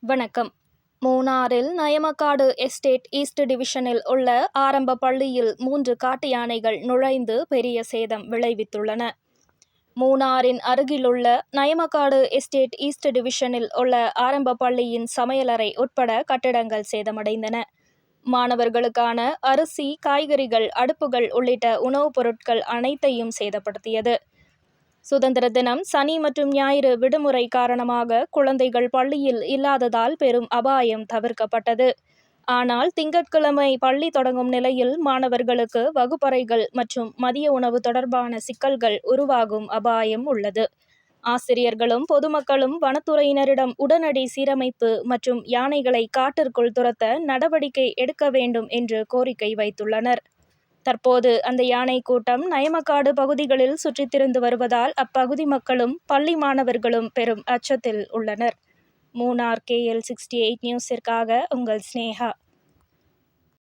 வணக்கம். மூணாறில் Nayamakkad estate east டிவிஷனில் உள்ள ஆரம்ப பள்ளியில் 3 காட்டு யானைகள் நுழைந்து பெரிய சேதம் விளைவித்துள்ளன. மூணாறின் அருகிலுள்ள நயமக்காடு எஸ்டேட் ஈஸ்ட் டிவிஷனில் உள்ள ஆரம்ப பள்ளியின் சமையலறை உட்பட கட்டிடங்கள் சேதமடைந்தன. மாணவர்களுக்கான அரிசி, காய்கறிகள், அடுப்புகள் உள்ளிட்ட உணவுப் பொருட்கள் அனைத்தையும் சேதப்படுத்தியது. சுதந்திர தினம், சனி மற்றும் ஞாயிறு விடுமுறை காரணமாக குழந்தைகள் பள்ளியில் இல்லாததால் பெரும் அபாயம் தவிர்க்கப்பட்டது. ஆனால் திங்கட்கிழமை பள்ளி தொடங்கும் நிலையில் மாணவர்களுக்கு வகுப்பறைகள் மற்றும் மதிய உணவு தொடர்பான சிக்கல்கள் உருவாகும் அபாயம் உள்ளது. ஆசிரியர்களும் பொதுமக்களும் வனத்துறையினரிடம் உடனடி சீரமைப்பு மற்றும் யானைகளை காட்டிற்குள் துரத்த நடவடிக்கை எடுக்க வேண்டும் என்று கோரிக்கை வைத்துள்ளனர். தற்போது அந்த யானை கூட்டம் நயமக்காடு பகுதிகளில் சுற்றித் திரிந்து வருவதால் அப்பகுதி மக்களும் பள்ளி மாணவர்களும் பெரும் அச்சத்தில் உள்ளனர். மூணார் KL68 நியூஸிற்காக உங்கள் ஸ்னேகா.